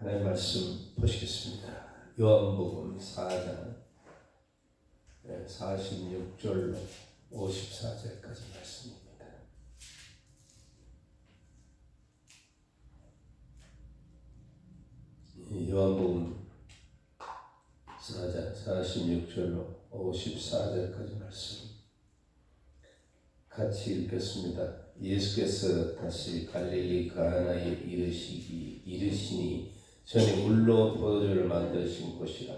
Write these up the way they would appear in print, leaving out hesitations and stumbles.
하나님 말씀 보시겠습니다. 요한복음 4장 46절로 54절까지 말씀입니다. 요한복음 4장 46절로 54절까지 말씀 같이 읽겠습니다. 예수께서 다시 갈릴리 가나에 이르시니 전에 물로 포도주를 만드신 곳이라.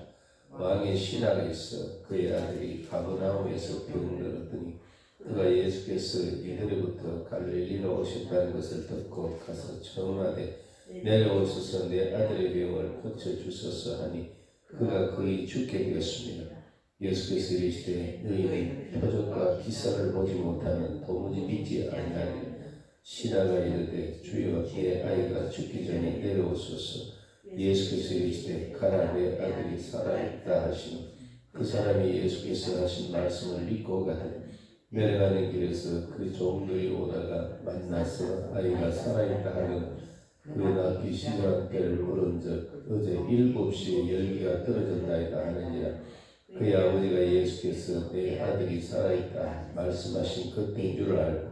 왕의 신하가 있어 그의 아들이 가버나움에서 병들었더니 그가 예수께서 이들로부터 갈릴리로 오셨다는 것을 듣고 가서 청하되 내려오소서 내 아들의 병을 고쳐주소서 하니 그가 거의 죽게 되었습니다. 예수께서 이르시되 너희는 표적과 기사를 보지 못하면 도무지 믿지 아니하리라. 신하가 이르되 주여 내 아이가 죽기 전에 내려오소서. 예수께서 이르시되 가라 내 아들이 살아있다 하시니 그 사람이 예수께서 하신 말씀을 믿고 가되 내려가는 길에서 그 종들이 오다가 만나서 아이가 살아있다 하는 그 낳기 시절한 때를 물은즉 어제 7시에 열기가 떨어졌나이다 하느니라. 그의 아버지가 예수께서 내 아들이 살아있다 말씀하신 그때인 줄 알고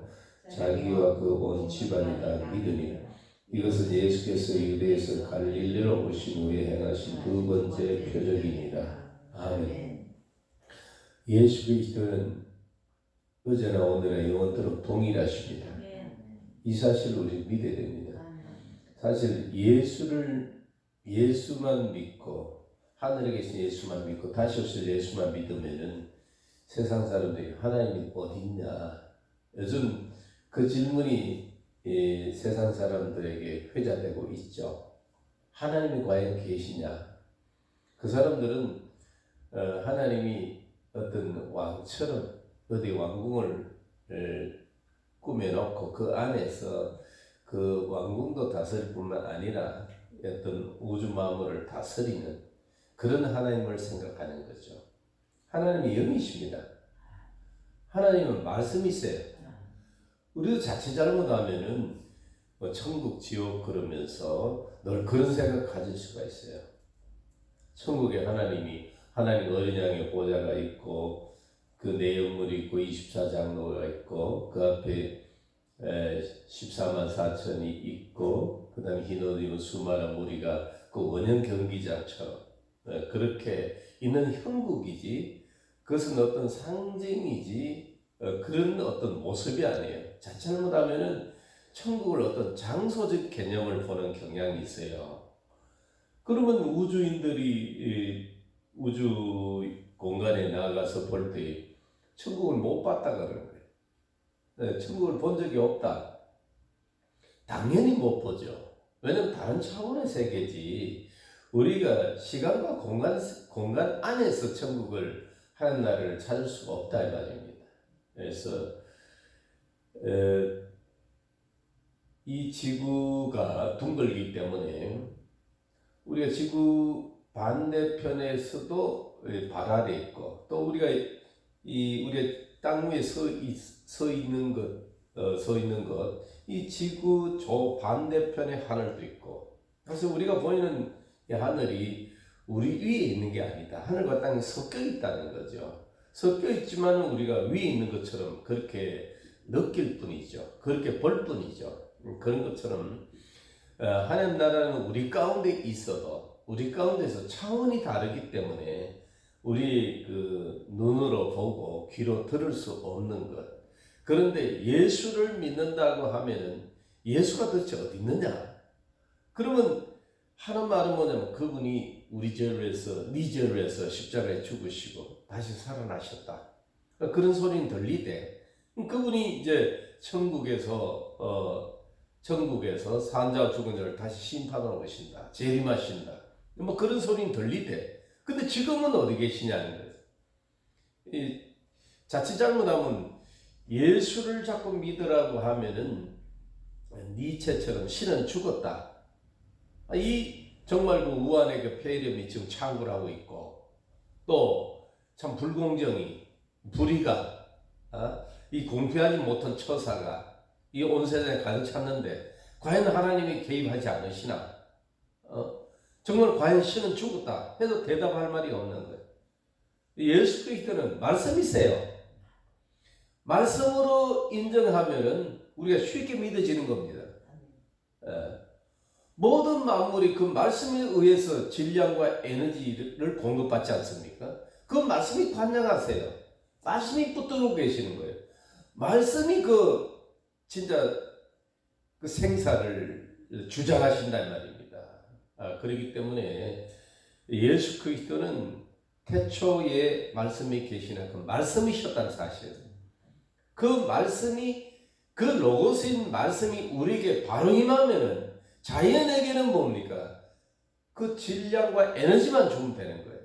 자기와 그 온 집안이 다 믿으니라. 이것은 예수께서 유대에서 갈릴리로 오신 후에 행하신 두 번째 표적이니라. 아멘. 예수 그리스도는 어제나 오늘나 영원토록 동일하십니다. 이 사실을 우리 믿어야 됩니다. 사실 예수만 믿고 하늘에 계신 예수만 믿고 다시 오실 예수만 믿으면은 세상 사람들이 하나님이 어디 있냐? 요즘 그 질문이 세상 사람들에게 회자되고 있죠. 하나님이 과연 계시냐? 그 사람들은 하나님이 어떤 왕처럼 어디 왕궁을 꾸며놓고 그 안에서 그 왕궁도 다스릴 뿐만 아니라 어떤 우주 만물을 다스리는 그런 하나님을 생각하는 거죠. 하나님이 영이십니다. 하나님은 말씀이세요. 우리도 자칫 잘못하면은 뭐 천국, 지옥 그러면서 늘 그런 생각 가질 수가 있어요. 천국에 하나님 어린 양의 보좌가 있고 그 내용물이 있고 24장로가 있고 그 앞에 14만 4천이 있고 그 다음에 흰 옷 입은 수많은 무리가 그 원형 경기장처럼 그렇게 있는 형국이지 그것은 어떤 상징이지 그런 어떤 모습이 아니에요. 자칫 잘못하면은 천국을 어떤 장소적 개념을 보는 경향이 있어요. 그러면 우주인들이 우주 공간에 나가서 볼 때 천국을 못 봤다 그러는 거예요. 천국을 본 적이 없다. 당연히 못 보죠. 왜냐면 다른 차원의 세계지. 우리가 시간과 공간 안에서 천국을 하는 나라를 찾을 수가 없다 이 말입니다. 그래서 이 지구가 둥글기 때문에 우리가 지구 반대편에서도 발 아래 있고 또 우리가 우리의 땅 위에 서 있는 것, 이 지구 저 반대편에 하늘도 있고 그래서 우리가 보이는 이 하늘이 우리 위에 있는 게 아니다. 하늘과 땅이 섞여 있다는 거죠. 섞여 있지만 우리가 위에 있는 것처럼 그렇게 느낄 뿐이죠. 그렇게 볼 뿐이죠. 그런 것처럼 하나님 나라는 우리 가운데 있어도 우리 가운데서 차원이 다르기 때문에 우리 그 눈으로 보고 귀로 들을 수 없는 것. 그런데 예수를 믿는다고 하면은 예수가 도대체 어디 있느냐? 그러면 하는 말은 뭐냐면 그분이 우리 죄를 위해서 네 죄를 위해서 십자가에 죽으시고 다시 살아나셨다. 그런 소리는 들리대. 그분이 이제 천국에서 산자와 죽은 자를 다시 심판하러 오신다. 재림하신다. 뭐 그런 소리는 들리대. 근데 지금은 어디 계시냐는 거예요. 자칫 잘못하면 예수를 자꾸 믿으라고 하면은 니체처럼 신은 죽었다. 이 정말 그 우한의 그 폐렴이 지금 창궐 하고 있고 또 참 불공정이 불의가 이 공평하지 못한 처사가 이 온 세상에 가득 찼는데 과연 하나님이 개입하지 않으시나? 정말 과연 신은 죽었다 해도 대답할 말이 없는 거예요. 예수 그리스도는 말씀이세요. 말씀으로 인정하면은 우리가 쉽게 믿어지는 겁니다. 모든 만물이 그 말씀에 의해서 질량과 에너지를 공급받지 않습니까? 그 말씀이 관장하세요. 말씀이 붙들고 계시는 거예요. 말씀이 진짜 그 생사를 주장하신단 말입니다. 그렇기 때문에 예수 그리스도는 태초에 말씀이 계시는 그 말씀이셨다는 사실. 그 말씀이 그 로고스인 말씀이 우리에게 바로 임하면은 자연에게는 뭡니까? 그 질량과 에너지만 주면 되는 거예요.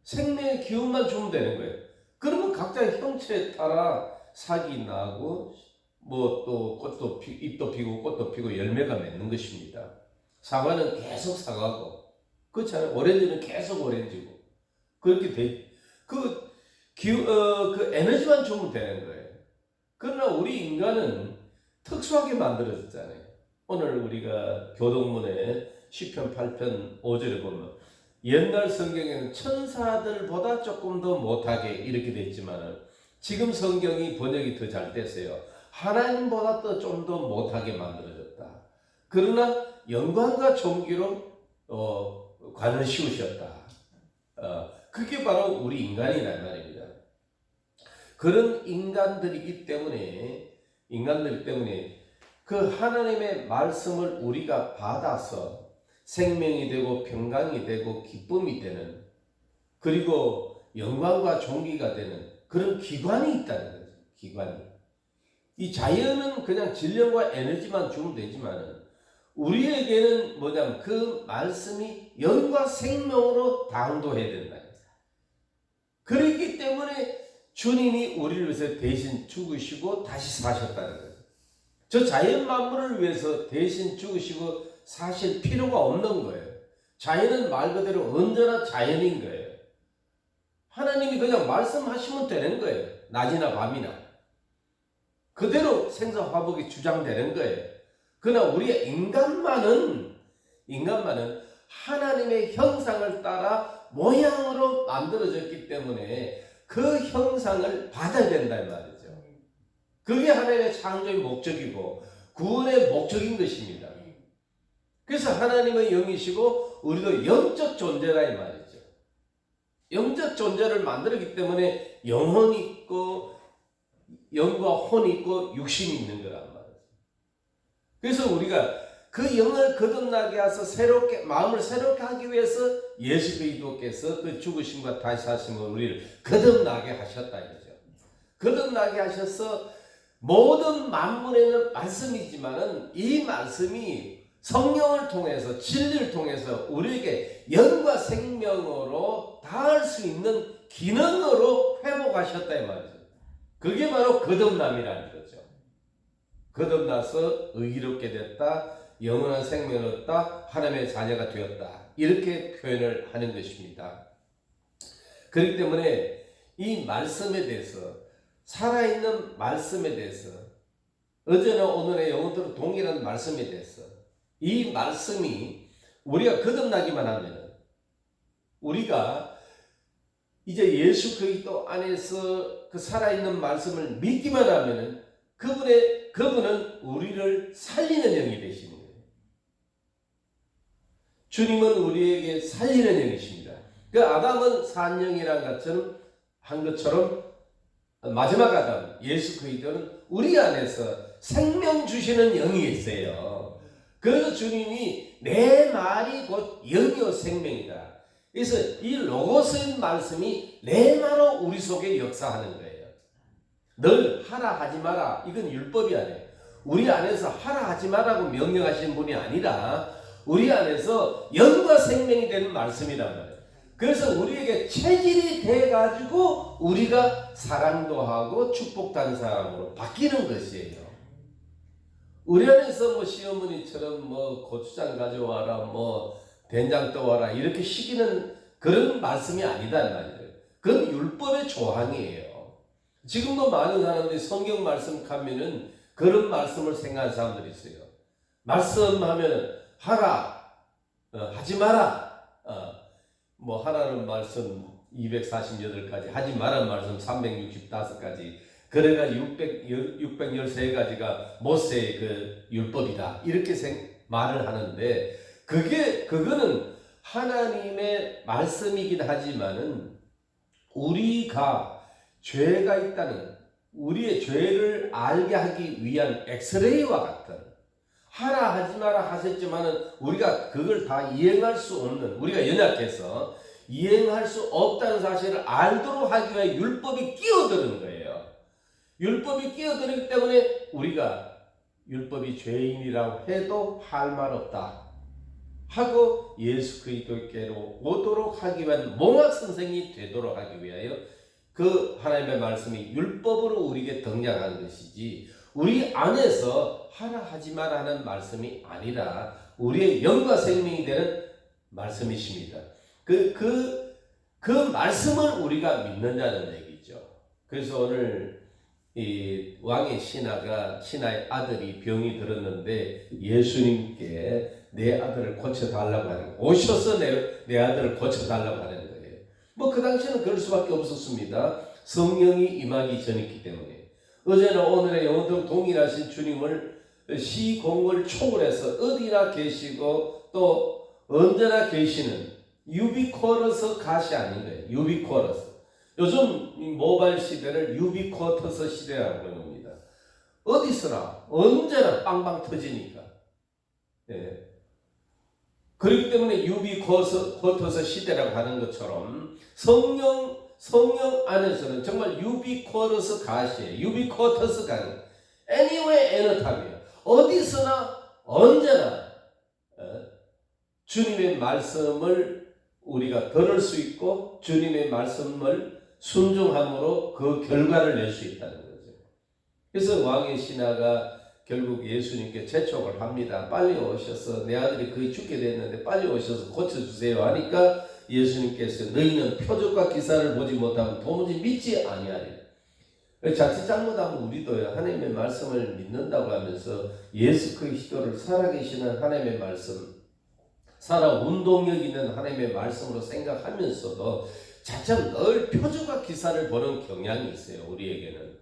생명의 기운만 주면 되는 거예요. 그러면 각자의 형체에 따라 살이 나고 뭐 또 꽃도 잎도 피고 꽃도 피고 열매가 맺는 것입니다. 사과는 계속 사과고, 그렇잖아요. 오렌지는 계속 오렌지고, 그렇게 그 에너지만 주면 되는 거예요. 그러나 우리 인간은 특수하게 만들어졌잖아요. 오늘 우리가 교동문에 시편 8편 5절에 보면 옛날 성경에는 천사들보다 조금 더 못하게 이렇게 돼 있지만 지금 성경이 번역이 더 잘 됐어요. 하나님보다 더 좀 더 못하게 만들어졌다. 그러나 영광과 존귀로 관을 씌우셨다. 그게 바로 우리 인간이란 말입니다. 그런 인간들이기 때문에 그 하나님의 말씀을 우리가 받아서 생명이 되고 평강이 되고 기쁨이 되는, 그리고 영광과 존귀가 되는 그런 기관이 있다는 거죠. 기관이. 이 자연은 그냥 질량과 에너지만 주면 되지만 우리에게는 뭐냐면 그 말씀이 영과 생명으로 당도해야 된다. 그렇기 때문에 주님이 우리를 위해서 대신 죽으시고 다시 사셨다는 거죠. 저 자연 만물을 위해서 대신 죽으시고 사실 필요가 없는 거예요. 자연은 말 그대로 언제나 자연인 거예요. 하나님이 그냥 말씀하시면 되는 거예요. 낮이나 밤이나. 그대로 생사화복이 주장되는 거예요. 그러나 우리 인간만은 하나님의 형상을 따라 모양으로 만들어졌기 때문에 그 형상을 받아야 된다는 말이죠. 그게 하나님의 창조의 목적이고 구원의 목적인 것입니다. 그래서 하나님의 영이시고 우리도 영적 존재라 이 말이죠. 영적 존재를 만들었기 때문에 영혼이 있고 영과 혼이 있고 육신이 있는 거란 말이죠. 그래서 우리가 그 영을 거듭나게 해서 마음을 새롭게 하기 위해서 예수 그리스도께서 그 죽으심과 다시 사심을 우리를 거듭나게 하셨다 이거죠. 거듭나게 하셔서 모든 만물에는 말씀이지만은 이 말씀이 성령을 통해서 진리를 통해서 우리에게 영과 생명으로 닿을 수 있는 기능으로 회복하셨다 이 말이죠. 그게 바로 거듭남이라는 거죠. 거듭나서 의롭게 됐다, 영원한 생명을 얻다, 하나님의 자녀가 되었다, 이렇게 표현을 하는 것입니다. 그렇기 때문에 이 말씀에 대해서, 살아있는 말씀에 대해서, 어제나 오늘의 영혼들은 동일한 말씀에 대해서, 이 말씀이 우리가 거듭나기만 하면 우리가 이제 예수 그리스도 안에서 그 살아있는 말씀을 믿기만 하면 그분은 우리를 살리는 영이 되시는 거예요. 주님은 우리에게 살리는 영이십니다. 그 아담은 산영이란 것처럼 한 것처럼 마지막 아담 예수 그리스도는 우리 안에서 생명 주시는 영이 있어요. 그래서 주님이 내 말이 곧 영이요 생명이다. 그래서 이 로고스인 말씀이 내 말로 우리 속에 역사하는 거예요. 늘 하라 하지 마라, 이건 율법이 아니에요. 우리 안에서 하라 하지 마라고 명령하시는 분이 아니라 우리 안에서 영과 생명이 되는 말씀이란 말이에요. 그래서 우리에게 체질이 돼가지고 우리가 사랑도 하고 축복받는 사람으로 바뀌는 것이에요. 우리 안에서 뭐 시어머니처럼 뭐 고추장 가져와라, 뭐 된장 떠와라 이렇게 시키는 그런 말씀이 아니다 말이에요. 그건 율법의 조항이에요. 지금도 많은 사람들이 성경 말씀 가면은 그런 말씀을 생각하는 사람들이 있어요. 말씀하면 하라, 하지 마라, 뭐 하라는 말씀 248가지, 하지 말라는 말씀 365가지, 그래가 613가지가 모세의 그 율법이다, 이렇게 말을 하는데, 그거는 하나님의 말씀이긴 하지만은 우리가 죄가 있다는, 우리의 죄를 알게 하기 위한 엑스레이와 같은, 하라 하지 마라 하셨지만은 우리가 그걸 다 이행할 수 없는, 우리가 연약해서 이행할 수 없다는 사실을 알도록 하기 위해 율법이 끼어드는 거예요. 율법이 끼어들기 때문에 우리가 율법이 죄인이라고 해도 할 말 없다 하고 예수 그리스도께로 오도록 하기 위한 몽학 선생이 되도록 하기 위하여 그 하나님의 말씀이 율법으로 우리에게 등장한 것이지, 우리 안에서 하라 하지 마라 하는 말씀이 아니라 우리의 영과 생명이 되는 말씀이십니다. 그 말씀을 우리가 믿는다는 얘기죠. 그래서 오늘 이 왕의 신하의 아들이 병이 들었는데 예수님께 내 아들을 고쳐달라고 하는 거예요. 오셔서 내 아들을 고쳐달라고 하는 거예요. 뭐 그 당시에는 그럴 수밖에 없었습니다. 성령이 임하기 전이기 때문에. 어제나 오늘의 영원토록 동일하신 주님을 시공을 초월해서 어디나 계시고 또 언제나 계시는 유비쿼터스 갓이 아닌 거예요. 유비쿼터스. 요즘 모바일 시대를 유비쿼터스 시대라고 합니다. 어디서나 언제나 빵빵 터지니까. 예. 그렇기 때문에 유비쿼터스 시대라고 하는 것처럼 성령 안에서는 정말 유비쿼터스 갓이에요. 유비쿼터스 갓. anywhere, anytime이에요. 어디서나 언제나 주님의 말씀을 우리가 들을 수 있고 주님의 말씀을 순종함으로 그 결과를 낼 수 있다는 거죠. 그래서 왕의 신하가 결국 예수님께 재촉을 합니다. 빨리 오셔서, 내 아들이 거의 죽게 됐는데 빨리 오셔서 고쳐주세요 하니까 예수님께서 너희는 표적과 기사를 보지 못하면 도무지 믿지 아니하리라. 자칫 잘못하면 우리도요, 하나님의 말씀을 믿는다고 하면서 예수 그리스도를 살아계시는 하나님의 말씀, 살아 운동력 있는 하나님의 말씀으로 생각하면서도 자칫 늘 표적과 기사를 보는 경향이 있어요. 우리에게는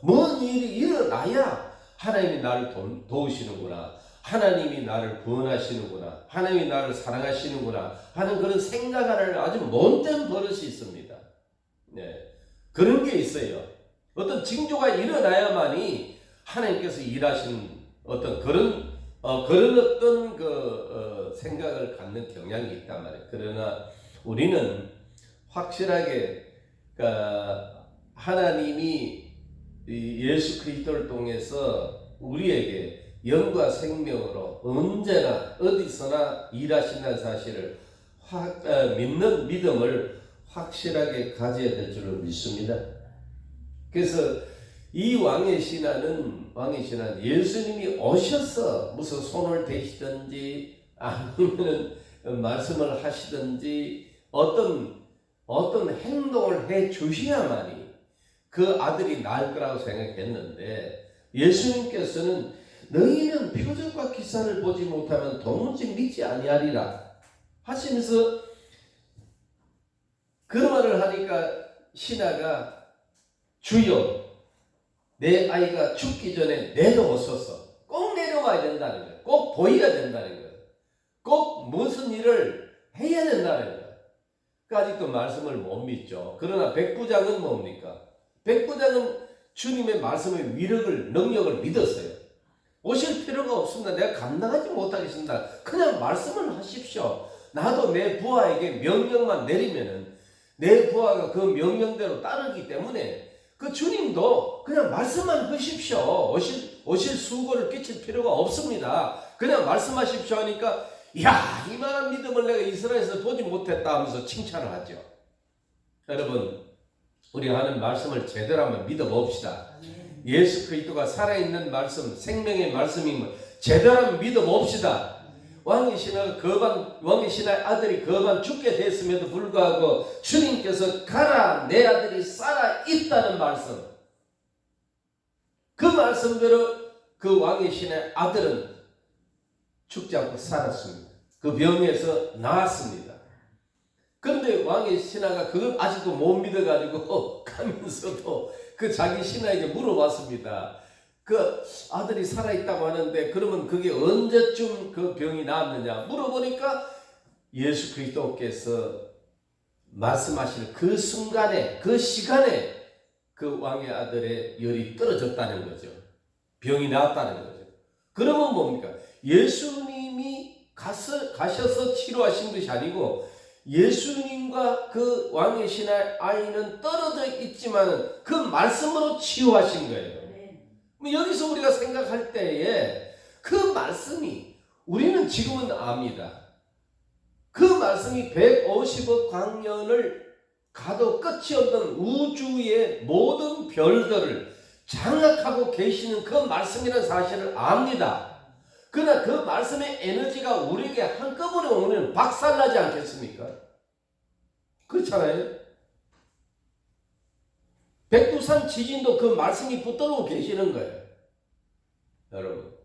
뭔 일이 일어나야 하나님이 나를 도우시는구나, 하나님이 나를 구원하시는구나, 하나님이 나를 사랑하시는구나 하는 그런 생각하는 아주 못된 버릇이 있습니다. 네. 그런 게 있어요. 어떤 징조가 일어나야만이 하나님께서 일하시는 어떤 그런 어떤 생각을 갖는 경향이 있단 말이에요. 그러나 우리는 확실하게 하나님이 예수 그리스도를 통해서 우리에게 영과 생명으로 언제나 어디서나 일하신다는 사실을 믿는 믿음을 확실하게 가져야 될 줄을 믿습니다. 그래서 이 왕의 신하는 예수님이 오셔서 무슨 손을 대시든지 아니면 말씀을 하시든지 어떤 행동을 해 주셔야만이 그 아들이 나을 거라고 생각했는데, 예수님께서는 너희는 표적과 기사를 보지 못하면 도무지 믿지 아니하리라 하시면서 그 말을 하니까 신하가 주여 내 아이가 죽기 전에 내려오소서, 꼭 내려와야 된다는 거예요. 꼭 보여야 된다는 거예요. 꼭 무슨 일을 해야 된다는 거예요. 아직도 말씀을 못 믿죠. 그러나 백부장은 뭡니까? 백부장은 주님의 말씀의 위력을, 능력을 믿었어요. 오실 필요가 없습니다. 내가 감당하지 못하겠습니다. 그냥 말씀을 하십시오. 나도 내 부하에게 명령만 내리면은 내 부하가 그 명령대로 따르기 때문에 그 주님도 그냥 말씀만 하십시오. 오실 수고를 끼칠 필요가 없습니다. 그냥 말씀하십시오 하니까, 이야, 이만한 믿음을 내가 이스라엘에서 보지 못했다 하면서 칭찬을 하죠. 여러분, 우리가 하는 말씀을 제대로 한번 믿어봅시다. 예수 그리스도가 살아있는 말씀, 생명의 말씀임을 제대로 한번 믿어봅시다. 왕의 신하의 아들이 거반 죽게 됐음에도 불구하고 주님께서 가라, 내 아들이 살아 있다는 말씀, 그 말씀대로 그 왕의 신하의 아들은 죽지 않고 살았습니다. 그 병에서 나았습니다. 그런데 왕의 신하가 그걸 아직도 못 믿어가지고 가면서도 그 자기 신하에게 물어봤습니다. 그 아들이 살아있다고 하는데 그러면 그게 언제쯤 그 병이 나았느냐 물어보니까 예수 그리스도께서 말씀하실 그 순간에 그 시간에 그 왕의 아들의 열이 떨어졌다는 거죠. 병이 나았다는 거죠. 그러면 뭡니까? 예수님이 가셔서 치료하신 것이 아니고 예수님과 그 왕의 신하의 아이는 떨어져 있지만 그 말씀으로 치유하신 거예요. 여기서 우리가 생각할 때에 그 말씀이 우리는 지금은 압니다. 그 말씀이 150억 광년을 가도 끝이 없는 우주의 모든 별들을 장악하고 계시는 그 말씀이라는 사실을 압니다. 그러나 그 말씀의 에너지가 우리에게 한꺼번에 오면 박살나지 않겠습니까? 그렇잖아요. 백두산 지진도 그 말씀이 붙들고 계시는 거예요. 여러분.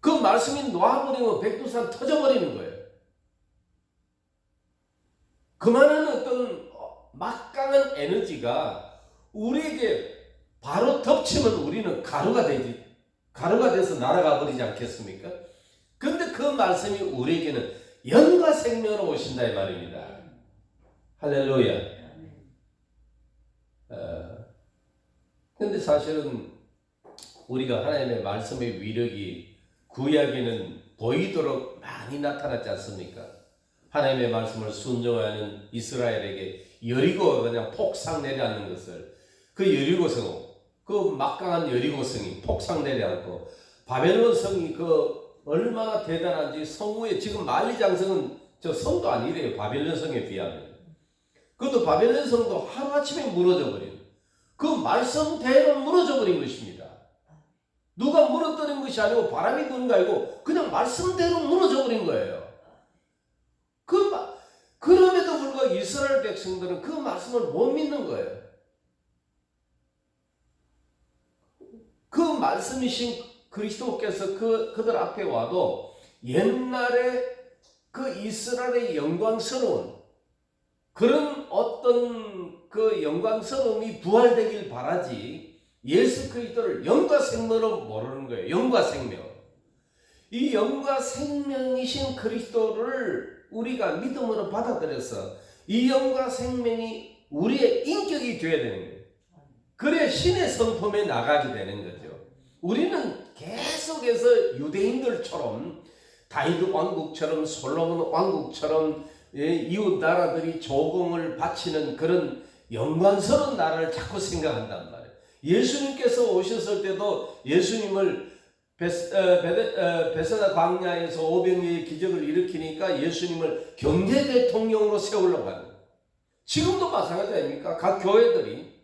그 말씀이 놓아버리면 백두산 터져버리는 거예요. 그만한 어떤 막강한 에너지가 우리에게 바로 덮치면 우리는 가루가 돼서 날아가 버리지 않겠습니까? 근데 그 말씀이 우리에게는 영과 생명으로 오신다 이 말입니다. 할렐루야. 근데 사실은 우리가 하나님의 말씀의 위력이 구약에는 보이도록 많이 나타났지 않습니까? 하나님의 말씀을 순종하는 이스라엘에게 여리고가 그냥 폭삭 내려앉는 것을 그 여리고성, 그 막강한 여리고성이 폭삭 내려앉고 바벨론 성이 그 얼마나 대단한지 성 위에 지금 만리장성은 저 성도 아니래요. 바벨론 성에 비하면. 그것도 바벨론 성도 하루아침에 무너져 버린 그 말씀대로 무너져 버린 것입니다. 누가 무너뜨린 것이 아니고 바람이 부는 거 아니고 그냥 말씀대로 무너져 버린 거예요. 그럼에도 불구하고 이스라엘 백성들은 그 말씀을 못 믿는 거예요. 그 말씀이신 그리스도께서 그들 앞에 와도 옛날에 그 이스라엘의 영광스러운 그런 어떤 그 영광스러움이 부활되길 바라지 예수 그리스도를 영과 생명으로 모르는 거예요. 영과 생명. 이 영과 생명이신 그리스도를 우리가 믿음으로 받아들여서 이 영과 생명이 우리의 인격이 되어야 되는 거예요. 그래 신의 성품에 나가게 되는 거죠. 우리는 계속해서 유대인들처럼 다윗 왕국처럼 솔로몬 왕국처럼 이웃 나라들이 조공을 바치는 그런 영광스러운 나라를 자꾸 생각한단 말이에요. 예수님께서 오셨을 때도 예수님을 베세다 광야에서 500명의 기적을 일으키니까 예수님을 경제 대통령으로 세우려고 하는 거예요. 지금도 마찬가지 아닙니까? 각 교회들이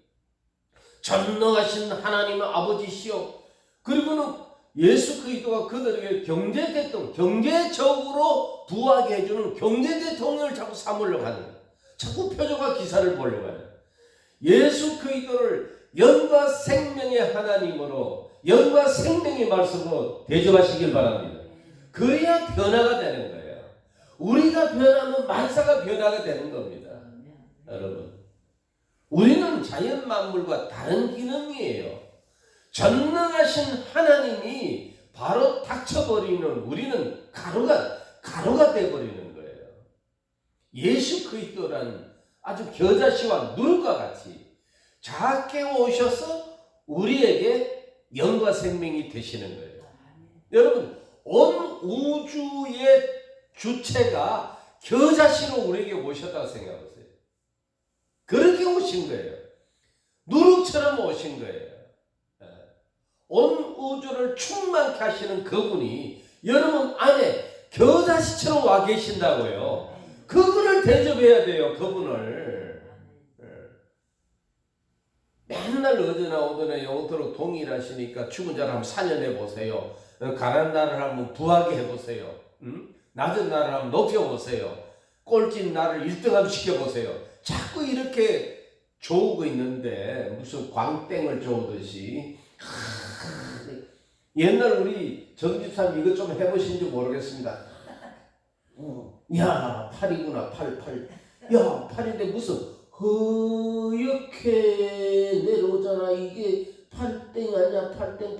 전능하신 하나님의 아버지시여 그리고는 예수 그리스도가 그들에게 경제 대통령, 경제적으로 부하게 해주는 경제 대통령을 자꾸 삼으려고 하는 거예요. 자꾸 표적과 기사를 보려고 하는 거예요. 예수 그리스도를 영과 생명의 하나님으로 영과 생명의 말씀으로 대접하시길 바랍니다. 그래야 변화가 되는 거예요. 우리가 변하면 만사가 변화가 되는 겁니다. 여러분, 우리는 자연 만물과 다른 기능이에요. 전능하신 하나님이 바로 닥쳐버리는 우리는 가루가 돼버리는 거예요. 예수 그리스도란 아주 겨자씨와 눈과 같이 작게 오셔서 우리에게 영과 생명이 되시는 거예요. 여러분, 온 우주의 주체가 겨자씨로 우리에게 오셨다고 생각하세요. 그렇게 오신 거예요. 누룩처럼 오신 거예요. 온 우주를 충만케 하시는 그분이 여러분 안에 겨자씨처럼 와 계신다고요. 그분을 대접해야 돼요. 그분을. 맨날 어디나 오더나 영토로 동일하시니까 죽은 자를 한번 살려내 보세요. 가난한 나를 한번 부하게 해보세요. 낮은 나를 한번 높여보세요. 꼴찌인 나를 1등함 시켜보세요. 자꾸 이렇게 조우고 있는데 무슨 광땡을 조우듯이 옛날 우리 정집사님 이것 좀 해보신지 모르겠습니다. 야, 팔이구나, 팔. 야, 팔인데 무슨 허옇게 내려오잖아. 이게 팔땡 아니야? 팔땡.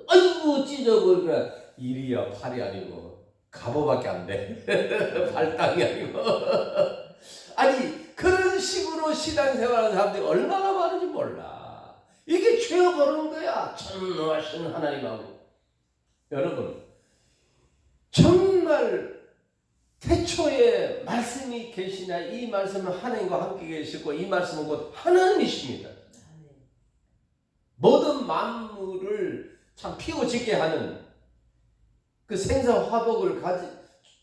아이고, 찢어버리라. 일이야, 팔이 아니고 갑오밖에 안 돼. 팔땅이 아니고. 아니, 그런 식으로 신앙생활하는 사람들이 얼마나 많은지 몰라. 이게 죄어 버리는 거야. 전능하신 하나님하고. 여러분, 정말 태초에 말씀이 계시냐? 이 말씀은 하나님과 함께 계시고 이 말씀은 곧 하나님이십니다. 모든 만물을 참 피고짓게 하는 그 생사화복을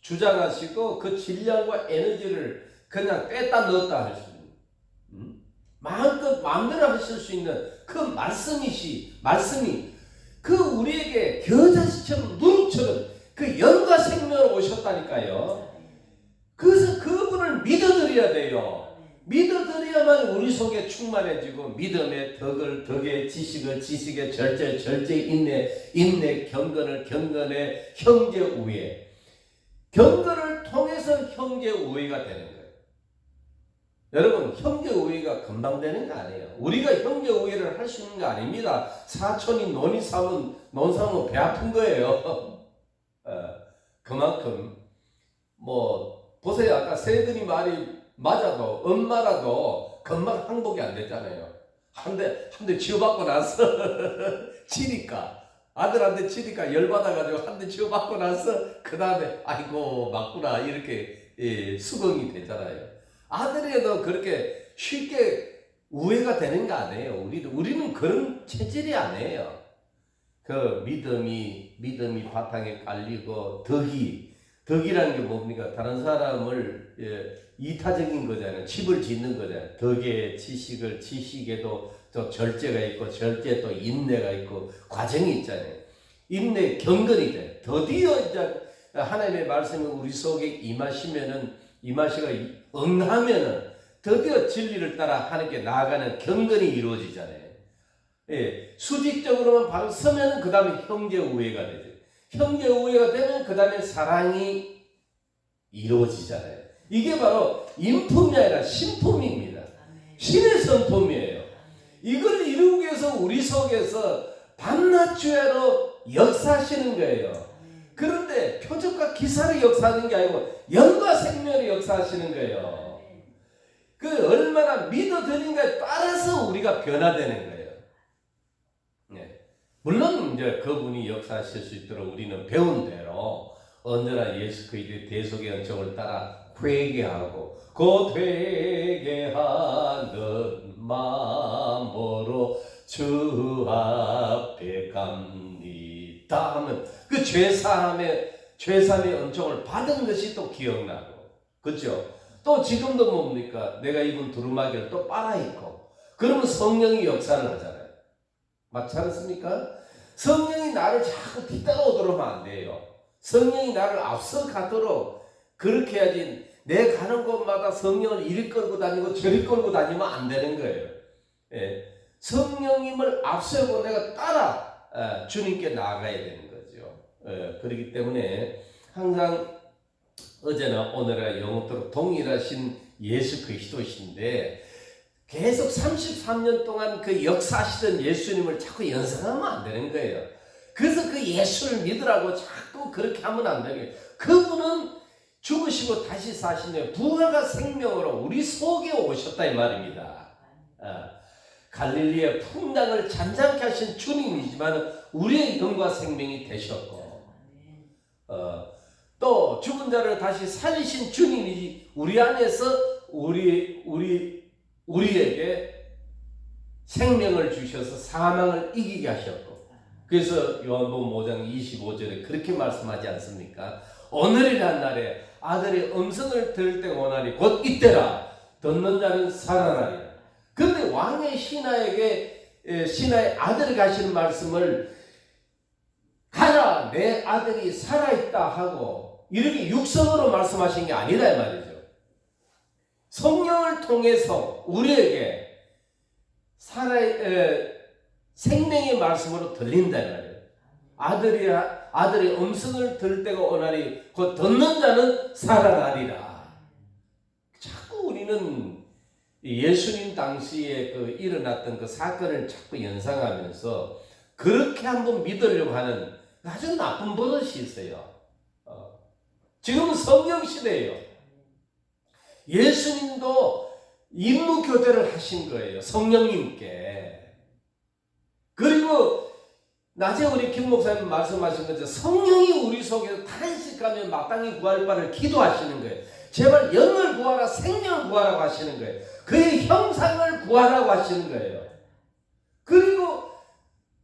주장하시고 그 질량과 에너지를 그냥 뺐다 넣었다 할 수 있는 마음껏 마음대로 하실 수 있는 그 말씀이 그 우리에게 겨자씨처럼 누룩처럼 그 영과 생명으로 오셨다니까요. 그래서 그분을 믿어드려야 돼요. 믿어드려야만 우리 속에 충만해지고 믿음의 덕의 지식의 절제 인내 경건의 형제 우애. 경건을 통해서 형제 우애가 되는 거예요. 여러분, 형제 우애가 금방 되는 거 아니에요. 우리가 형제 우애를 할 수 있는 거 아닙니다. 사촌이 논 삼으면 배 아픈 거예요. 그만큼 보세요. 아까 세근이 말이 맞아도 엄마라도 금방 항복이 안 됐잖아요. 한 대 치유받고 나서 치니까 아들한테 치니까 열받아가지고 한 대 치유받고 나서 그 다음에 아이고 맞구나 이렇게 수긍이 되잖아요. 아들에도 그렇게 쉽게 우애가 되는 거 아니에요. 우리는 그런 체질이 아니에요. 그 믿음이 바탕에 깔리고 덕이라는 게 뭡니까? 다른 사람을 이타적인 거잖아요. 칩을 짓는 거잖아요. 덕에 지식에도 또 절제가 있고 절제 또 인내가 있고 과정이 있잖아요. 인내 경건이 돼. 드디어 이제 하나님의 말씀이 우리 속에 임하시가 응하면은 드디어 진리를 따라 하나님께 나아가는 경건이 이루어지잖아요. 수직적으로만 바로 서면 그 다음에 형제 우애가 되죠. 형제 우애가 되면 그 다음에 사랑이 이루어지잖아요. 이게 바로 인품이 아니라 신품입니다. 신의 성품이에요. 이걸 이루기 위해서 우리 속에서 밤낮 주야로 역사하시는 거예요. 그런데 표적과 기사를 역사하는 게 아니고 영과 생명을 역사하시는 거예요. 그 얼마나 믿어드린가에 따라서 우리가 변화되는 거예요. 물론 이제 그분이 역사하실 수 있도록 우리는 배운 대로 언제나 예수 그리스도의 대속의 은총을 따라 회개하고 곧 회개하는 마음으로 주 앞에 갑니다 하면 그 죄사함의 은총을 받은 것이 또 기억나고, 그렇죠? 또 지금도 뭡니까? 내가 입은 두루마기를 또 빨아입고 그러면 성령이 역사를 하잖아요. 맞지 않습니까? 성령이 나를 자꾸 뒤따라오도록 하면 안 돼요. 성령이 나를 앞서 가도록 그렇게 해야지. 내 가는 곳마다 성령을 이리 끌고 다니고 저리 끌고 다니면 안 되는 거예요. 성령님을 앞세우고 내가 따라 주님께 나아가야 되는 거죠. 그렇기 때문에 항상 어제나 오늘이나 영원토록 동일하신 예수 그리스도이신데 계속 33년 동안 그 역사하시던 예수님을 자꾸 연상하면 안 되는 거예요. 그래서 그 예수를 믿으라고 자꾸 그렇게 하면 안 되는 거예요. 그분은 죽으시고 다시 사시는 부활과 생명으로 우리 속에 오셨다 이 말입니다. 갈릴리의 풍랑을 잔잔케 하신 주님이지만 우리의 영과 생명이 되셨고 또 죽은 자를 다시 살리신 주님이 우리 안에서 우리에게 생명을 주셔서 사망을 이기게 하셨고, 그래서 요한복음 5장 25절에 그렇게 말씀하지 않습니까? 오늘이란 날에 아들의 음성을 들을 때가 오나니 곧 이때라 듣는 자는 살아나리라. 그런데 왕의 신하의 아들이 가시는 말씀을 가라 내 아들이 살아있다 하고 이렇게 육성으로 말씀하신 게 아니다 이 말이죠. 성령을 통해서 우리에게 생명의 말씀으로 들린다 이 말이에요. 아들의 음성을 들을 때가 오나니 곧 듣는 자는 살아나리라. 자꾸 우리는 예수님 당시에 그 일어났던 그 사건을 자꾸 연상하면서 그렇게 한번 믿으려고 하는 아주 나쁜 버릇이 있어요. 지금은 성령 시대예요. 예수님도 임무 교대를 하신 거예요. 성령님께. 그리고 낮에 우리 김 목사님 말씀하신 것처럼 성령이 우리 속에서 탄식하며 마땅히 구할 바를 기도하시는 거예요. 제발 영을 구하라, 생명을 구하라고 하시는 거예요. 그의 형상을 구하라고 하시는 거예요. 그리고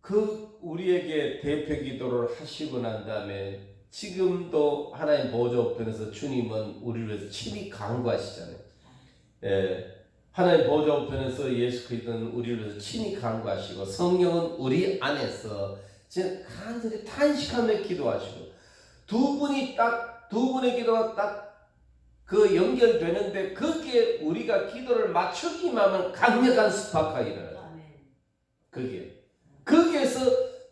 그 우리에게 대표 기도를 하시고 난 다음에 지금도 하나님 보좌 우편에서 주님은 우리를 위해서 친히 간구하시잖아요. 하나님 보좌 우편에서 예수 그리스도는 우리를 위해서 친히 간구하시고 성령은 우리 안에서 지금 간절히 탄식하며 기도하시고 두 분의 기도가 딱 그 연결되는데 거기에 우리가 기도를 맞추기만 하면 강력한 스파크가 일어나요. 거기에서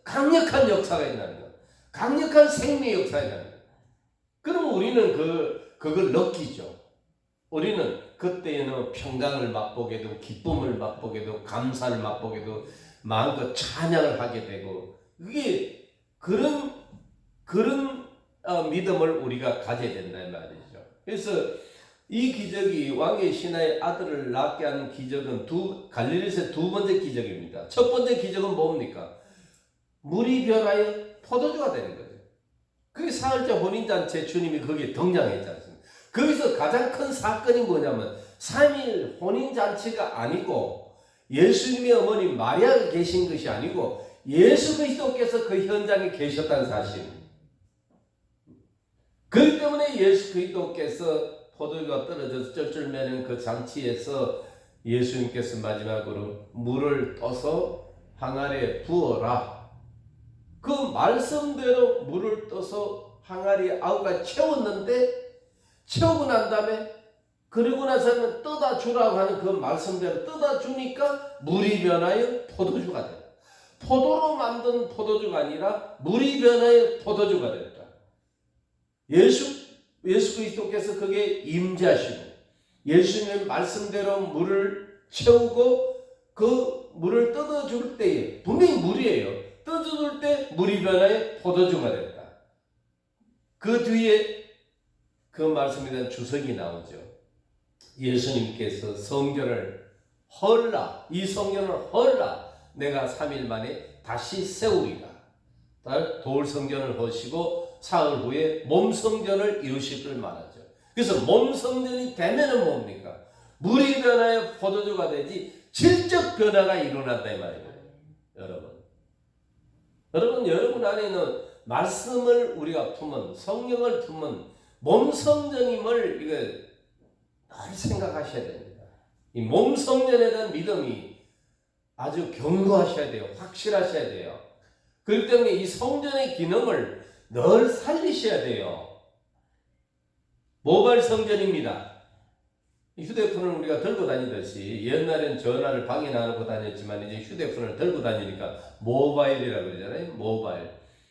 강력한 역사가 일어나는 거예요. 강력한 생명의 역사가 일어나는 거예요. 그럼 우리는 그걸 느끼죠. 우리는 그때에는 평강을 맛보게 되고 기쁨을 맛보게 되고 감사를 맛보게 되고 마음껏 찬양을 하게 되고 그게 그런 믿음을 우리가 가져야 된다는 말이죠. 그래서 이 기적이 왕의 신하의 아들을 낳게 하는 기적은 갈릴리에서 두 번째 기적입니다. 첫 번째 기적은 뭡니까? 물이 변하여 포도주가 되는 거죠. 그게 사흘째 혼인잔치에 주님이 거기에 등장했지 않습니까? 거기서 가장 큰 사건이 뭐냐면 3일 혼인잔치가 아니고 예수님의 어머니 마리아가 계신 것이 아니고 예수 그리스도께서 그 현장에 계셨다는 사실입니다. 그렇기 때문에 예수 그리스도께서 포도주가 떨어져서 쩔쩔매는 그 잔치에서 예수님께서 마지막으로 물을 떠서 항아리에 부어라. 그 말씀대로 물을 떠서 항아리에 아우가 채웠는데 채우고 난 다음에 그러고 나서는 떠다 주라고 하는 그 말씀대로 떠다 주니까 물이 변하여 포도주가 됐다. 포도로 만든 포도주가 아니라 물이 변하여 포도주가 됐다. 예수 그리스도께서 거기에 임재하시고 예수님의 말씀대로 물을 채우고 그 물을 떠다줄 때에 분명히 물이에요. 떠다줄 때 물이 변하여 포도주가 됐다. 그 뒤에 그 말씀에 대한 주석이 나오죠. 예수님께서 성전을 헐라, 이 성전을 헐라, 내가 3일 만에 다시 세우리라. 돌 성전을 허시고 사흘 후에 몸 성전을 이루실 줄 말하죠. 그래서 몸 성전이 되면은 뭡니까? 물이 변하여 포도주가 되지 질적 변화가 일어난다 이 말이에요. 여러분 안에는 말씀을 우리가 품은 성령을 품은 몸 성전임을 이거 늘 생각하셔야 됩니다. 이 몸 성전에 대한 믿음이 아주 견고하셔야 돼요. 확실하셔야 돼요. 그렇기 때문에 이 성전의 기능을 늘 살리셔야 돼요. 모바일 성전입니다. 휴대폰을 우리가 들고 다니듯이 옛날엔 전화를 방에 놔놓고 다녔지만 이제 휴대폰을 들고 다니니까 모바일이라고 그러잖아요.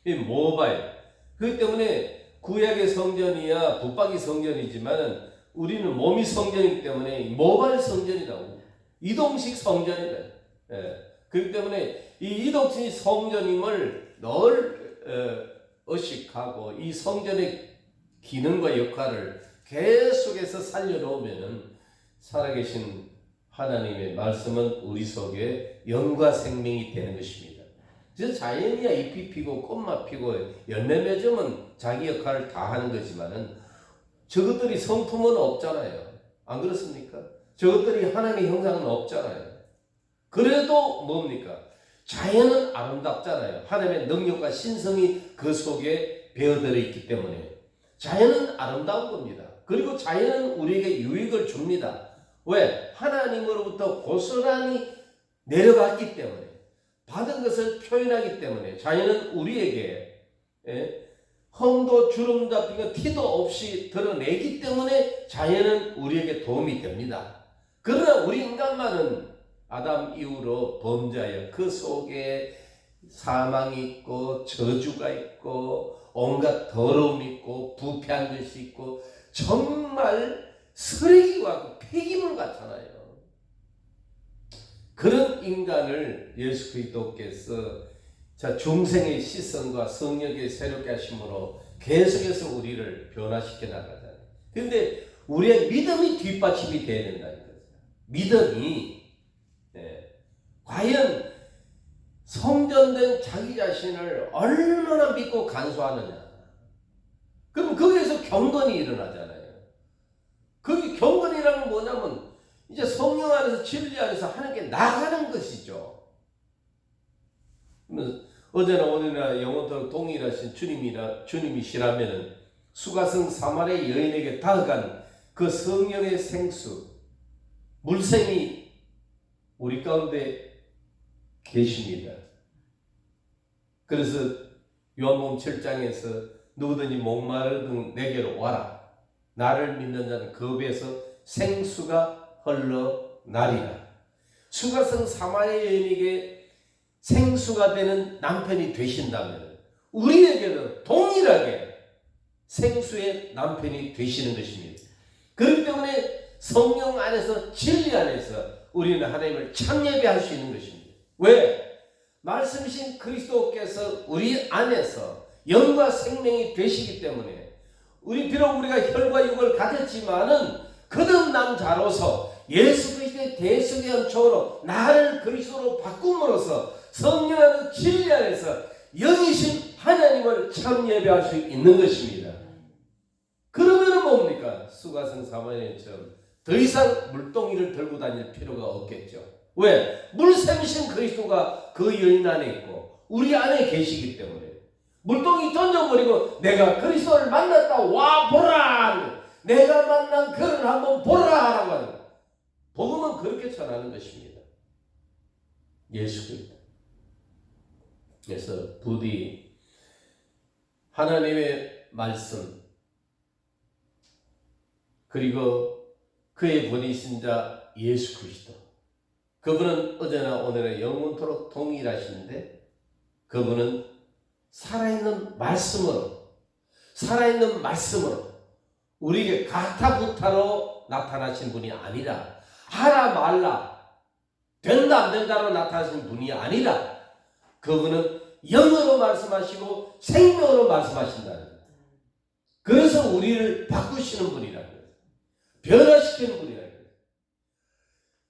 이 모바일. 그렇기 때문에 구약의 성전이야 붙박이 성전이지만 우리는 몸이 성전이기 때문에 모바일 성전이라고. 이동식 성전이다. 그렇기 때문에 이 이동식 성전임을 늘 의식하고 이 성전의 기능과 역할을 계속해서 살려놓으면은 살아계신 하나님의 말씀은 우리 속에 영과 생명이 되는 것입니다. 그래서 자연이야 잎이 피고 꽃만 피고 열매 맺으면 자기 역할을 다 하는 거지만은 저것들이 성품은 없잖아요. 안 그렇습니까? 저것들이 하나님의 형상은 없잖아요. 그래도 뭡니까? 자연은 아름답잖아요. 하나님의 능력과 신성이 그 속에 배어들어 있기 때문에 자연은 아름다운 겁니다. 그리고 자연은 우리에게 유익을 줍니다. 왜? 하나님으로부터 고스란히 내려갔기 때문에 받은 것을 표현하기 때문에 자연은 우리에게 흠도 주름 잡힌 거 티도 없이 드러내기 때문에 자연은 우리에게 도움이 됩니다. 그러나 우리 인간만은 아담 이후로 범죄하여 그 속에 사망이 있고 저주가 있고 온갖 더러움이 있고 부패한 것이 있고 정말 쓰레기와 폐기물 같잖아요. 그런 인간을 예수 그리스도께서 중생의 시선과 성령의 새롭게 하심으로 계속해서 우리를 변화시켜 나가잖아요. 그런데 우리의 믿음이 뒷받침이 돼야 된다는 거죠. 믿음이 과연 성전된 자기 자신을 얼마나 믿고 간수하느냐. 그럼 거기에서 경건이 일어나잖아요. 거기 경건이라는 건 뭐냐면 이제 성령 안에서 진리 안에서 하나님께 나가는 것이죠. 어제나 오늘이나 영원토록 동일하신 주님이시라면 수가성 사마리아 여인에게 다가간 그 성령의 생수, 물샘이 우리 가운데 계십니다. 그래서 요한복음 7장에서 누구든지 목마르든 내게로 와라. 나를 믿는 자는 그 배에서 생수가 흘러나리라. 수가성 사마리아 여인에게 생수가 되는 남편이 되신다면 우리에게는 동일하게 생수의 남편이 되시는 것입니다. 그렇기 때문에 성령 안에서 진리 안에서 우리는 하나님을 참예배할 수 있는 것입니다. 왜? 말씀이신 그리스도께서 우리 안에서 영과 생명이 되시기 때문에 비록 우리가 혈과 육을 가졌지만은 거듭난 자로서 예수 그리스도의 대속의 은총으로 나를 그리스도로 바꿈으로써 성령 안에서 진리 안에서 영이신 하나님을 참 예배할 수 있는 것입니다. 그러면 뭡니까? 수가성 사마리아인처럼 더 이상 물동이를 들고 다닐 필요가 없겠죠. 왜? 물샘이신 그리스도가 그 여인 안에 있고 우리 안에 계시기 때문에 물동이 던져버리고 내가 그리스도를 만났다 와 보라, 내가 만난 그를 한번 보라 하라고 하는 거예요. 복음은 그렇게 전하는 것입니다. 예수 그리스도. 그래서 부디 하나님의 말씀 그리고 그의 보내신 자 예수 그리스도, 그분은 어제나 오늘은 영원토록 동일하신데 그분은 살아있는 말씀으로 우리에게 가타부타로 나타나신 분이 아니라 하라 말라 된다 안 된다로 나타나신 분이 아니라 그분은 영으로 말씀하시고 생명으로 말씀하신다는 거예요. 그래서 우리를 바꾸시는 분이라는 거예요. 변화시키는 분이라는 거예요.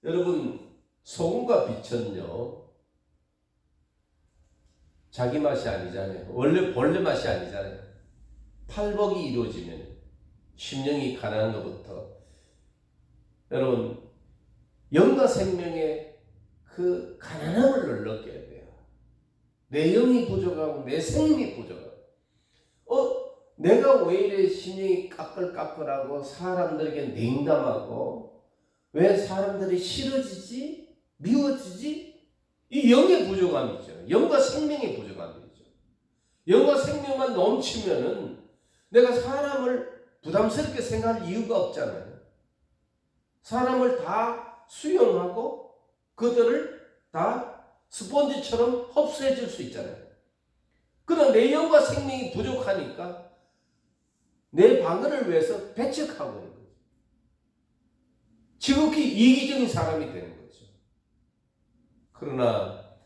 여러분, 소금과 빛은요 자기 맛이 아니잖아요. 본래 맛이 아니잖아요. 팔복이 이루어지면 심령이 가난한 것부터 여러분 영과 생명의 그 가난함을 느껴야 돼요. 내 영이 부족하고 내 생명이 부족하고 내가 왜 이래 심령이 까끌까끌하고 사람들에게 냉담하고 왜 사람들이 싫어지지? 미워지지? 이 영의 부족함이죠. 영과 생명의 부족함이죠. 영과 생명만 넘치면은 내가 사람을 부담스럽게 생각할 이유가 없잖아요. 사람을 다 수용하고 그들을 다 스펀지처럼 흡수해 줄 수 있잖아요. 그러나 내 영과 생명이 부족하니까 내 방어를 위해서 배척하고 있는 거죠. 지극히 이기적인 사람이 되는 거죠. 그러나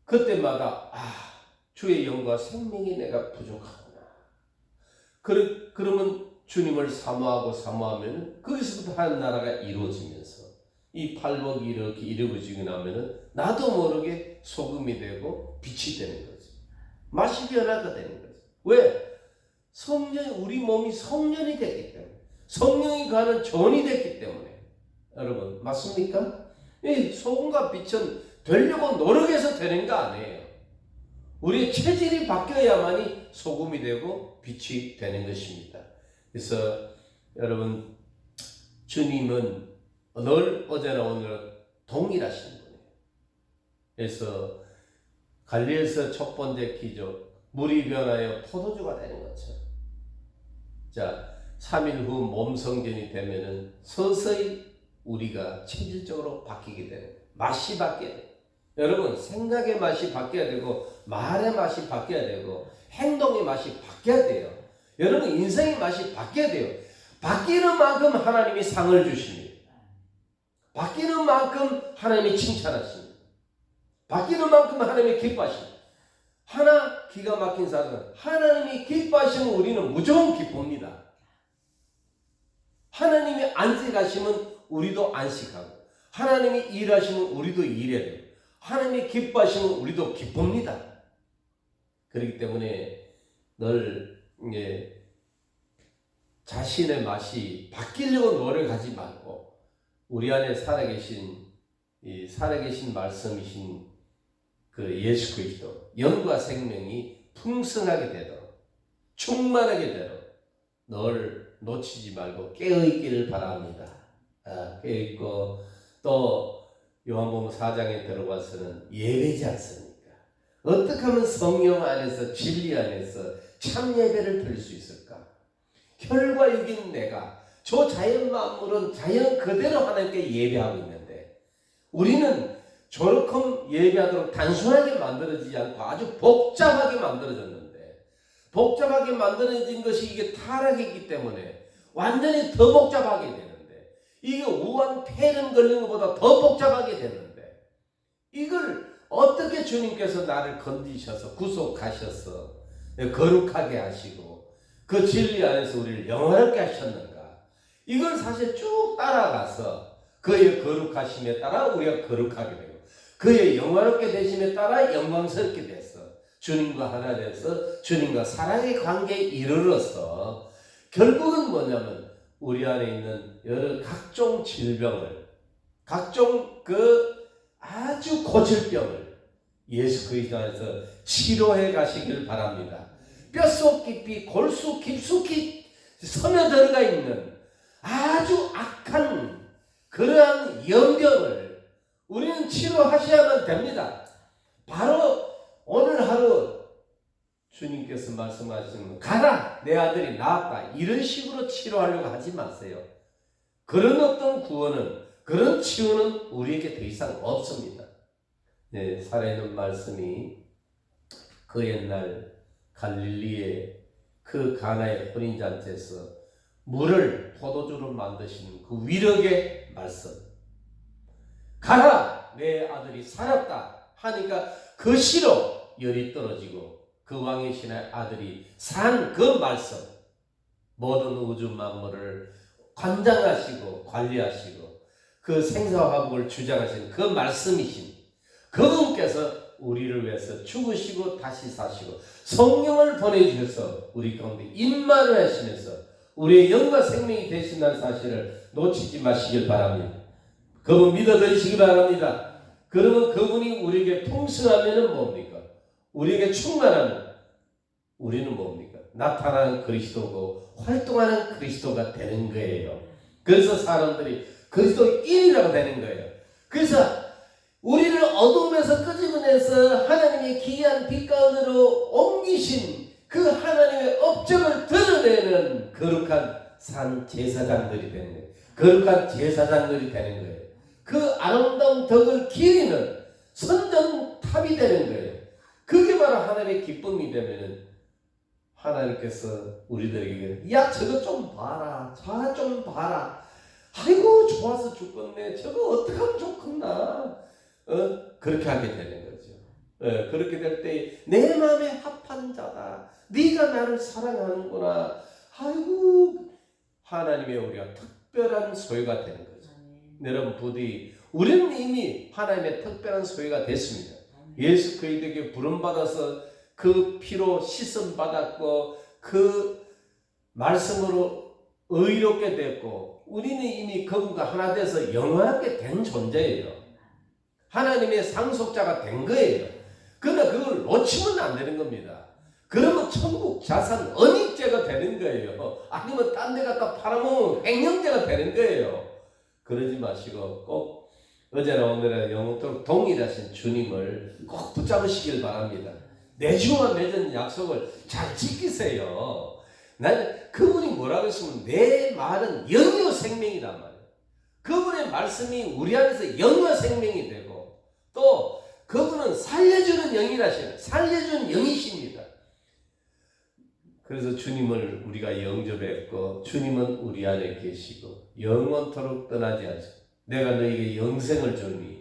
그때마다 주의 영과 생명이 내가 부족하구나. 그러면 주님을 사모하면 거기서부터 하나님 나라가 이루어지면서 이 팔복이 이렇게 이루어지고 나면은 나도 모르게 소금이 되고 빛이 되는 거죠. 맛이 변화가 되는 거죠. 왜? 우리 몸이 성전이 됐기 때문에, 성령이 가는 전이 됐기 때문에. 여러분 맞습니까? 이 소금과 빛은 되려고 노력해서 되는 거 아니에요. 우리의 체질이 바뀌어야만이 소금이 되고 빛이 되는 것입니다. 그래서 여러분 주님은 늘 어제나 오늘 동일하신 분이에요. 그래서 갈릴리에서 첫 번째 기적, 물이 변하여 포도주가 되는 것처럼 3일 후 몸 성전이 되면은 서서히 우리가 체질적으로 바뀌게 되는, 맛이 바뀌게 돼요. 여러분, 생각의 맛이 바뀌어야 되고 말의 맛이 바뀌어야 되고 행동의 맛이 바뀌어야 돼요. 여러분, 인생의 맛이 바뀌어야 돼요. 바뀌는 만큼 하나님이 상을 주십니다. 바뀌는 만큼 하나님이 칭찬하십니다. 바뀌는 만큼 하나님이 기뻐하십니다. 하나 기가 막힌 사실은 하나님이 기뻐하시면 우리는 무조건 기쁩니다. 하나님이 안식하시면 우리도 안식하고, 하나님이 일하시면 우리도 일해야 돼요. 하나님이 기뻐하시면 우리도 기쁩니다. 그렇기 때문에 늘 자신의 맛이 바뀌려고 노력하지 말고 우리 안에 살아계신 말씀이신 그 예수 그리스도 영과 생명이 풍성하게 되도록, 충만하게 되도록 늘 놓치지 말고 깨어있기를 바랍니다. 깨어있고, 또 요한복음 4장에 들어가서는 예배지 않습니까? 어떻게 하면 성령 안에서, 진리 안에서 참 예배를 드릴 수 있을까? 혈과 육인 내가 저 자연 만물은 자연 그대로 하나님께 예배하고 있는데, 우리는 저렇게 예배하도록 단순하게 만들어지지 않고 아주 복잡하게 만들어졌는데, 복잡하게 만들어진 것이 이게 타락이기 때문에 완전히 더 복잡하게 되는데, 이게 우한 폐렴 걸린 것보다 더 복잡하게 되는데, 이걸 어떻게 주님께서 나를 건지셔서 구속하셔서 거룩하게 하시고 그 진리 안에서 우리를 영화롭게 하셨는가? 이걸 사실 쭉 따라가서 그의 거룩하심에 따라 우리가 거룩하게 되고, 그의 영화롭게 되심에 따라 영광스럽게 돼서 주님과 하나 돼서 주님과 사랑의 관계에 이르러서 결국은 뭐냐면 우리 안에 있는 여러 각종 질병을, 각종 아주 고질병을 예수 그리스도 안에서 치료해 가시길 바랍니다. 뼛속 깊이 골수 깊숙이 스며들어가 있는 아주 악한 그러한 연병을 우리는 치료하셔야만 됩니다. 바로 오늘 하루 주님께서 말씀하시는 가라, 내 아들이 나았다, 이런 식으로 치료하려고 하지 마세요. 그런 어떤 구원은, 그런 치유는 우리에게 더 이상 없습니다. 네, 살아있는 말씀이 그 옛날 갈릴리의 그 가나의 혼인잔치에서 물을 포도주로 만드시는 그 위력의 말씀, 가라, 내 아들이 살았다 하니까 그 시로 열이 떨어지고 그 왕의 신의 아들이 산 그 말씀, 모든 우주 만물을 관장하시고 관리하시고 그 생사화복을 주장하신 그 말씀이신 그분께서 우리를 위해서 죽으시고 다시 사시고 성령을 보내주셔서 우리 가운데 임마를 하시면서 우리의 영과 생명이 되신다는 사실을 놓치지 마시길 바랍니다. 그분 믿어드리시기 바랍니다. 그러면 그분이 우리에게 풍성하면 뭡니까? 우리에게 충만하면 우리는 뭡니까? 나타나는 그리스도고 활동하는 그리스도가 되는 거예요. 그래서 사람들이 그리스도인이라고 되는 거예요. 그래서 우리를 어둠에서 끄집어내서 하나님의 귀한 빛 가운데로 옮기신 그 하나님의 업적을 드러내는 거룩한 산 제사장들이 되는 거예요. 거룩한 제사장들이 되는 거예요. 그 아름다운 덕을 기리는 선전탑이 되는 거예요. 그게 바로 하나님의 기쁨이 되면은 하나님께서 우리들에게 야 저거 좀 봐라, 저 좀 봐라, 아이고 좋아서 죽겠네, 저거 어떻게 하면 좋겠나, 그렇게 하게 되는 거죠. 그렇게 될 때 내 마음에 합한 자다, 네가 나를 사랑하는구나, 아이고 하나님의 우리가 특별한 소유가 되는 거죠. 여러분, 부디 우리는 이미 하나님의 특별한 소유가 됐습니다. 예수 그리스도에게 부름받아서 그 피로 씻음 받았고 그 말씀으로 의롭게 됐고 우리는 이미 그분과 하나 돼서 영원하게 된 존재예요. 하나님의 상속자가 된 거예요. 그러나 그걸 놓치면 안 되는 겁니다. 그러면 천국 자산 언익죄가 되는 거예요. 아니면 딴 데 갖다 팔아먹으면 횡령죄가 되는 거예요. 그러지 마시고 꼭 어제나 오늘이나 영원토록 동일하신 주님을 꼭 붙잡으시길 바랍니다. 내주와 맺은 약속을 잘 지키세요. 나는 그분이 뭐라고 했으면 내 말은 영이요 생명이란 말이에요. 그분의 말씀이 우리 안에서 영과 생명이 되고 또 그 그분은 살려주는 영이라시는 살려주는 영이십니다. 그래서 주님을 우리가 영접했고 주님은 우리 안에 계시고 영원토록 떠나지 않으시고 내가 너에게 영생을 주니